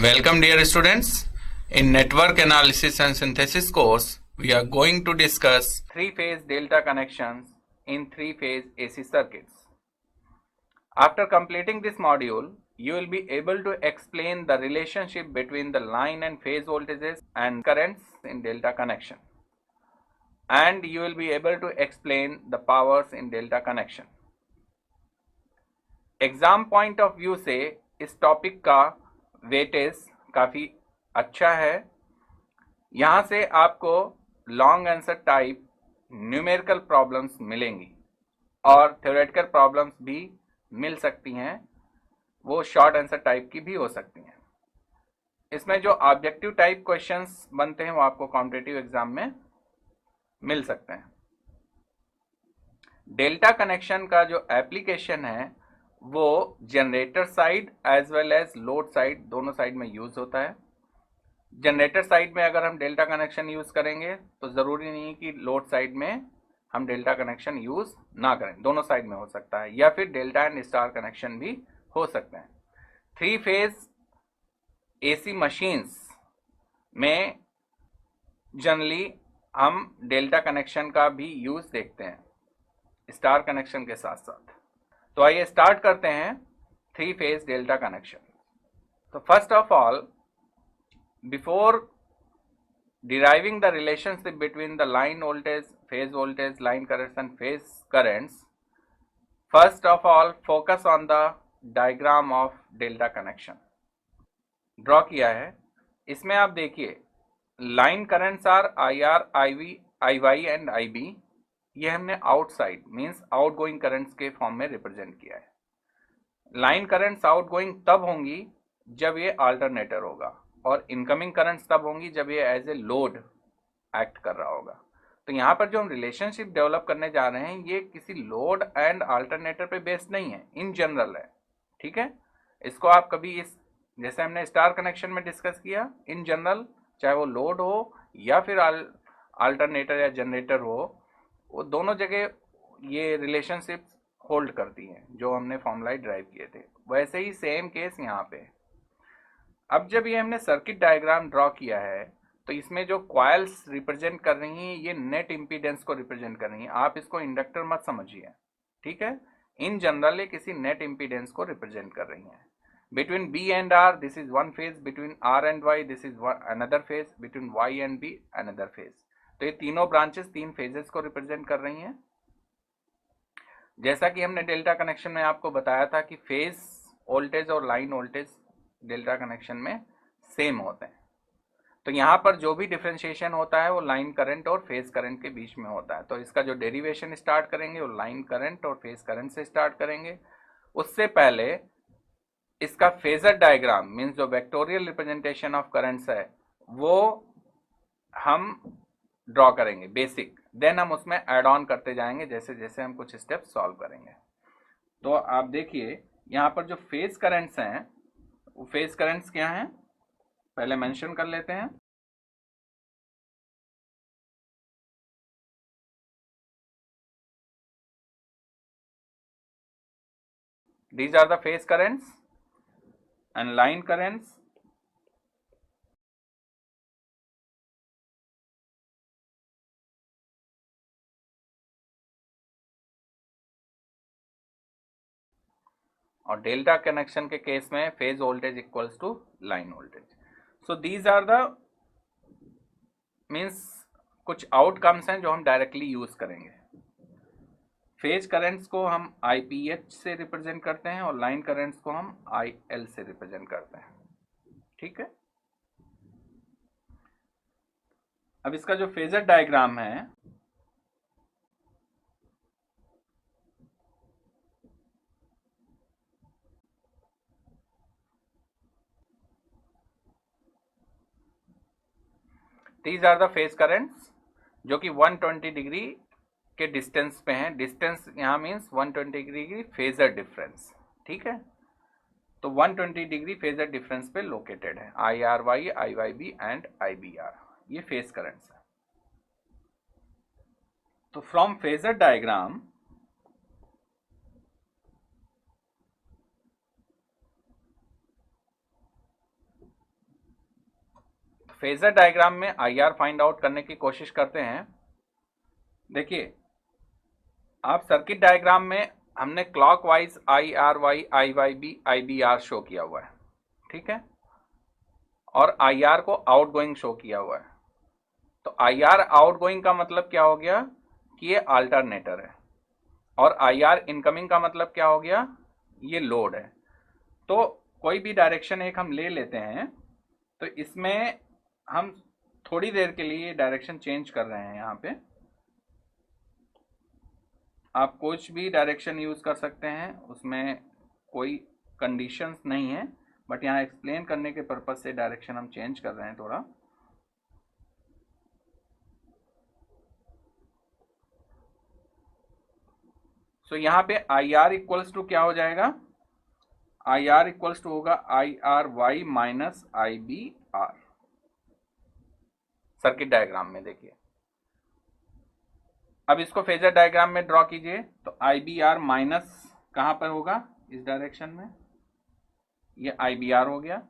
Welcome dear students. In Network Analysis and Synthesis course, we are going to discuss three-phase delta connections in three-phase AC circuits. After completing this module, you will be able to explain the relationship between the line and phase voltages and currents in delta connection. And you will be able to explain the powers in delta connection. Exam point of view से इस topic का weightage काफ़ी अच्छा है। यहाँ से आपको long answer type numerical problems मिलेंगी और थ्योरेटिकल प्रॉब्लम्स भी मिल सकती हैं, वो शॉर्ट आंसर टाइप की भी हो सकती हैं। इसमें जो ऑब्जेक्टिव टाइप क्वेश्चंस बनते हैं वो आपको कॉम्पिटिटिव एग्जाम में मिल सकते हैं। डेल्टा कनेक्शन का जो एप्लीकेशन है वो generator side as well as load side दोनों साइड में यूज होता है। जनरेटर साइड में अगर हम डेल्टा कनेक्शन यूज करेंगे तो जरूरी नहीं कि लोड साइड में हम डेल्टा कनेक्शन यूज ना करें, दोनों साइड में हो सकता है, या फिर डेल्टा एंड स्टार कनेक्शन भी हो सकते हैं। थ्री फेज एसी मशीन्स में जनरली हम डेल्टा कनेक्शन का भी यूज देखते हैं स्टार कनेक्शन के साथ साथ। तो आइए स्टार्ट करते हैं थ्री फेज डेल्टा कनेक्शन। तो first of all, before deriving the relationship between the line voltage, phase voltage, line currents and phase currents, first of all focus on the diagram of delta connection. Draw किया है, इसमें आप देखिए line currents are IR, IV, IY and IB। ये हमने outside means outgoing currents के form में represent किया है। लाइन करंट्स आउटगोइंग तब होंगी जब ये अल्टरनेटर होगा और इनकमिंग करंट्स तब होंगी जब ये एज ए लोड एक्ट कर रहा होगा। तो यहाँ पर जो हम रिलेशनशिप डेवलप करने जा रहे हैं ये किसी लोड एंड अल्टरनेटर पे बेस्ड नहीं है, इन जनरल है। ठीक है, इसको आप कभी इस जैसे हमने स्टार कनेक्शन में डिस्कस किया, इन जनरल चाहे वो लोड हो या फिर अल्टरनेटर या जनरेटर हो, वो दोनों जगह ये रिलेशनशिप होल्ड करती हैं जो हमने फॉर्मूलाइज ड्राइव किए थे। वैसे ही सेम केस यहाँ पे। अब जब ये हमने सर्किट डायग्राम ड्रॉ किया है तो इसमें जो कॉइल्स रिप्रेजेंट कर रही हैं ये नेट इम्पीडेंस को रिप्रेजेंट कर रही हैं। आप इसको इंडक्टर मत समझिए, ठीक है। इन जनरल ये किसी नेट इम्पीडेंस को रिप्रेजेंट कर रही हैं। Between B and R this is one phase, between R and Y this is another phase, between Y and B another phase. तो ये तीनों ब्रांचेस तीन फेजेस को रिप्रेजेंट कर रही हैं। जैसा कि हमने डेल्टा कनेक्शन में आपको बताया था कि फेज वोल्टेज और लाइन वोल्टेज डेल्टा कनेक्शन में सेम होते हैं। तो यहाँ पर जो भी डिफरेंशिएशन होता है वो लाइन करंट और फेज करंट के बीच में होता है। तो इसका जो डेरिवेशन स्टार्ट करेंगे वो लाइन करंट और फेज करंट से स्टार्ट करेंगे। उससे पहले इसका फेजर डायग्राम मीन्स जो वेक्टोरियल रिप्रेजेंटेशन ऑफ करंट्स है वो हम ड्रॉ करेंगे बेसिक, देन हम उसमें ऐड ऑन करते जाएंगे जैसे जैसे हम कुछ स्टेप सॉल्व करेंगे। तो आप देखिए यहाँ पर जो फेज करंट्स हैं वो फेज करंट्स क्या हैं पहले मेंशन कर लेते हैं। These are the phase currents and line currents. और डेल्टा कनेक्शन के केस में phase voltage equals to line voltage. So these are the means कुछ आउटकम्स हैं जो हम डायरेक्टली यूज करेंगे। फेज करंट्स को हम IPH से रिप्रेजेंट करते हैं और लाइन करंट्स को हम IL से रिप्रेजेंट करते हैं, ठीक है। अब इसका जो फेजर डायग्राम है these are the phase currents जो कि 120 डिग्री के डिस्टेंस पे हैं। डिस्टेंस यहाँ मीन्स 120 डिग्री की फेजर डिफरेंस, ठीक है। तो 120 डिग्री फेजर डिफरेंस पे लोकेटेड है IRY, IYB एंड IBR, ये फेज करंट्स है। तो from phasor diagram phasor diagram में आई आर फाइंड आउट करने की कोशिश करते हैं। देखिए, आप सर्किट डायग्राम में हमने clockwise I R Y, I Y B, I B R show किया हुआ है, ठीक है, और आई आर को आउटगोइंग शो किया हुआ है। तो आई आर आउटगोइंग का मतलब क्या हो गया कि ये अल्टरनेटर है, और आई आर इनकमिंग का मतलब क्या हो गया, ये लोड है। तो कोई भी डायरेक्शन एक हम ले लेते हैं, तो इसमें हम थोड़ी देर के लिए डायरेक्शन चेंज कर रहे हैं। यहाँ पे आप कुछ भी डायरेक्शन यूज कर सकते हैं, उसमें कोई कंडीशंस नहीं है, बट यहाँ एक्सप्लेन करने के पर्पज से डायरेक्शन हम चेंज कर रहे हैं थोड़ा। सो यहाँ पे आई आर इक्वल्स टू क्या हो जाएगा, आई आर इक्वल्स टू होगा I R Y minus I B R. Circuit diagram में देखिए, अब इसको फेजर डायग्राम में ड्रॉ कीजिए। तो आई बी आर माइनस कहां पर होगा, इस डायरेक्शन में, ये आई बी आर हो गया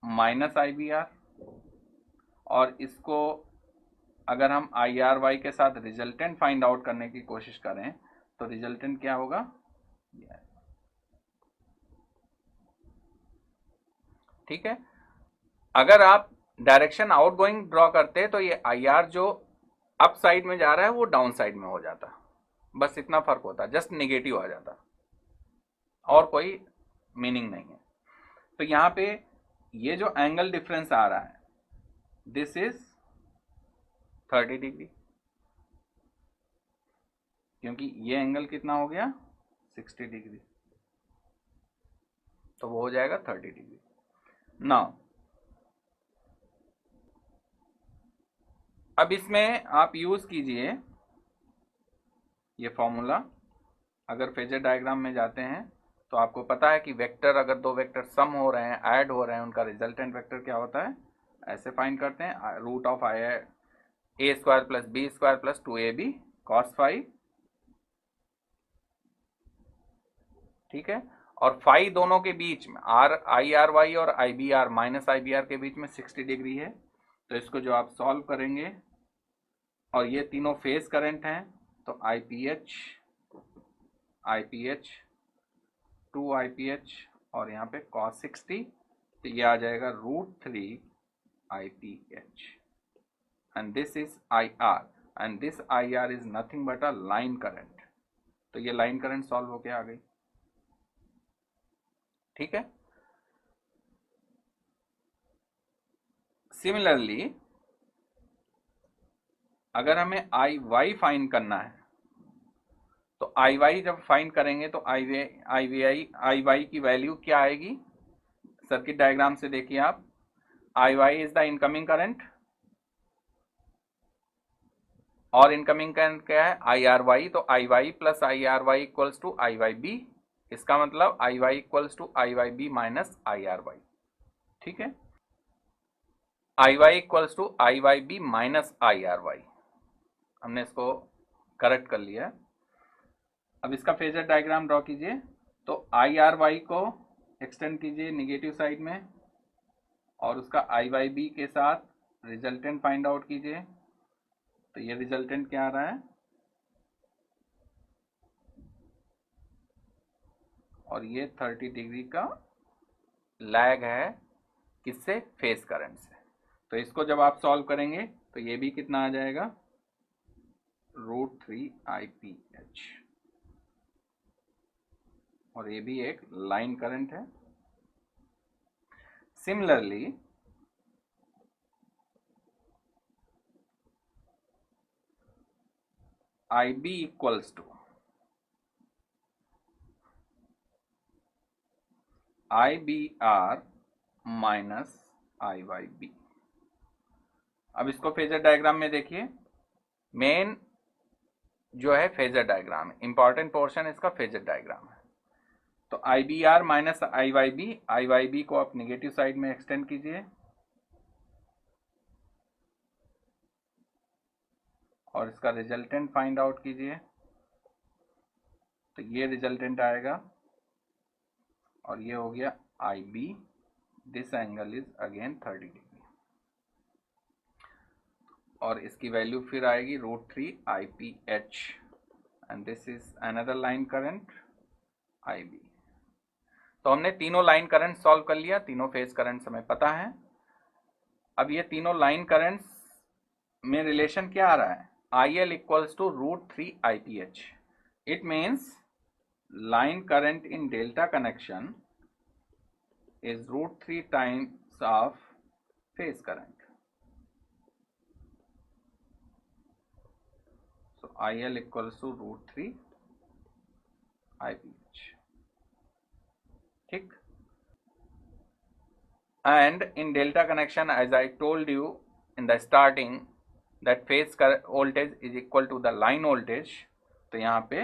माइनस आई बी आर, और इसको अगर हम आई आर वाई के साथ रिजल्टेंट फाइंड आउट करने की कोशिश करें तो रिजल्टेंट क्या होगा, ठीक है। अगर आप डायरेक्शन आउटगोइंग ड्रॉ करते तो ये आई आर जो अप साइड में जा रहा है वो डाउन साइड में हो जाता, बस इतना फर्क होता, जस्ट निगेटिव आ जाता, और कोई मीनिंग नहीं है। तो यहाँ पे ये जो एंगल डिफरेंस आ रहा है, दिस इज 30 डिग्री, क्योंकि ये एंगल कितना हो गया 60 डिग्री, तो वो हो जाएगा 30 डिग्री। नाउ अब इसमें आप यूज कीजिए ये फॉर्मूला। अगर फेजर डायग्राम में जाते हैं तो आपको पता है कि वेक्टर, अगर दो वेक्टर सम हो रहे हैं, ऐड हो रहे हैं, उनका रिजल्टेंट वेक्टर क्या होता है, ऐसे फाइंड करते हैं, root of I A square plus B square plus 2ab cos phi, ठीक है। और फाई दोनों के बीच में आर आई आर वाई और I B R minus I B R के बीच में 60 डिग्री है। तो इसको जो आप सॉल्व करेंगे, और ये तीनों फेज करंट हैं, तो I P H, I P H, 2 I P H, और यहाँ पे cos 60, तो ये आ जाएगा √3 I P H, and this is I R, and this I R is nothing but a line current. तो ये लाइन करंट सॉल्व होके आ गई, ठीक है। सिमिलरली अगर हमें आई वाई फाइंड करना है, तो आई वाई जब फाइंड करेंगे तो आई वाई की वैल्यू क्या आएगी, सर्किट डायग्राम से देखिए आप, I Y is the incoming current, और इनकमिंग करंट क्या है आई आर वाई, तो I Y plus I R Y equals to I Y B, इसका मतलब I Y equals to I Y B minus I R Y, ठीक है। I Y equals to I Y B minus I R Y, हमने इसको correct कर लिया है। अब इसका फेजर डायग्राम ड्रॉ कीजिए। तो आई आर वाई को एक्सटेंड कीजिए निगेटिव साइड में, और उसका आई वाई बी के साथ रिजल्टेंट फाइंड आउट कीजिए। तो ये रिजल्टेंट क्या आ रहा है, और ये 30 डिग्री का लैग है, किससे, फेज करंट से। तो इसको जब आप सॉल्व करेंगे तो ये भी कितना आ जाएगा, √3 आई पी एच, और ये भी एक लाइन करंट है। Similarly I B equals to I B R minus I Y B. अब इसको फेजर डायग्राम में देखिए, मेन जो है फेजर डायग्राम है, इंपॉर्टेंट पोर्शन इसका फेजर डायग्राम है। तो I B R minus I Y B को आप निगेटिव साइड में एक्सटेंड कीजिए, और इसका रिजल्टेंट फाइंड आउट कीजिए। तो ये रिजल्टेंट आएगा, और ये हो गया I B this angle is again 30 degree, और इसकी वैल्यू फिर आएगी √3 IPH, and this is another line current IB। तो हमने तीनों लाइन करंट सॉल्व कर लिया, तीनों फेज करंट्स हमें पता है। अब ये तीनों लाइन करंट्स में रिलेशन क्या आ रहा है, IL equals to √3 IPH। It means line current in delta connection is √3 times of phase current. So IL equals to √3 IPH. ठीक, and in delta connection, as I told you in the starting, that phase voltage is equal to the line voltage. तो यहाँ पे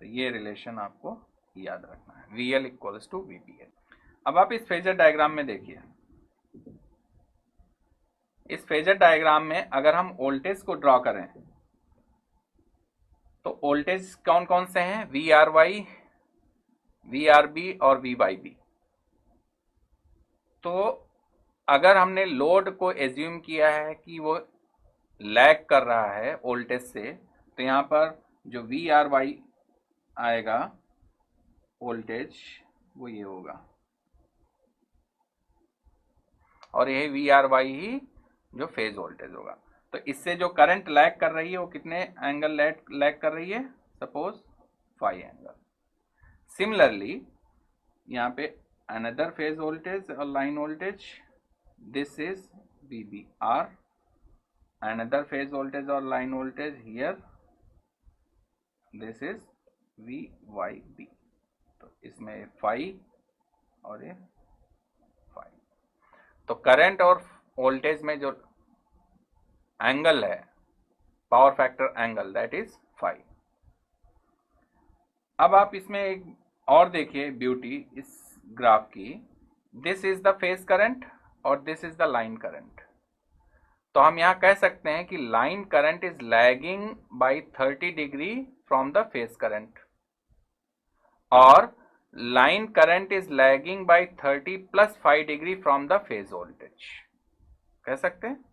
तो ये relation आपको याद रखना है, VL इक्वल्स टू VPH। अब आप इस फेजर डायग्राम में देखिए, इस फेजर डायग्राम में अगर हम वोल्टेज को ड्रॉ करें तो वोल्टेज कौन कौन से हैं, VRY, VRB और V/B। तो अगर हमने लोड को एज्यूम किया है कि वो लैग कर रहा है वोल्टेज से, तो यहाँ पर जो VRY आएगा वोल्टेज वो ये होगा, और यही VRY ही जो फेज वोल्टेज होगा। तो इससे जो करंट लैग कर रही है वो कितने एंगल लैग कर रही है, सपोज 5 एंगल। सिमिलरली यहाँ पे अनदर फेज वोल्टेज और line voltage, this is VBR, another phase voltage और line voltage here, this is VYB। तो इसमें 5 और ये 5। तो करंट और वोल्टेज में जो एंगल है, power factor angle, that is 5। अब आप इसमें एक और देखिए ब्यूटी इस ग्राफ की, this is the phase current और this is the line current. तो हम यहाँ कह सकते हैं कि line current is lagging by 30 degree from the phase current, और line current is lagging by 30 + 5 degree from the phase voltage, कह सकते हैं।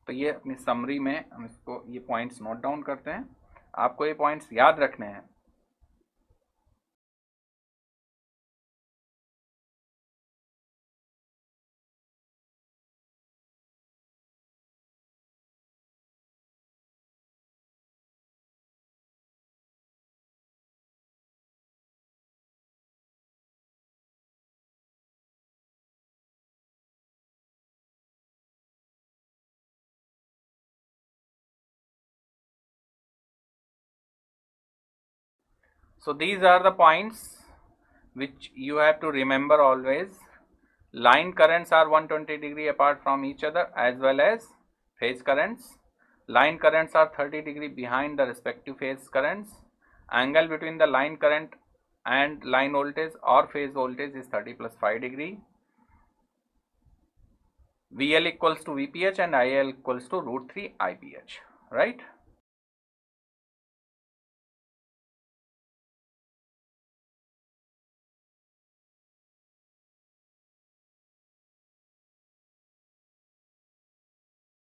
तो ये अपनी समरी में हम इसको ये पॉइंट्स नोट डाउन करते हैं, आपको ये पॉइंट्स याद रखने हैं। So these are the points which you have to remember always. Line currents are 120 degree apart from each other, as well as phase currents. Line currents are 30 degree behind the respective phase currents. Angle between the line current and line voltage or phase voltage is 30 + 5 degree. VL equals to VPH and IL equals to √3 IPH, right?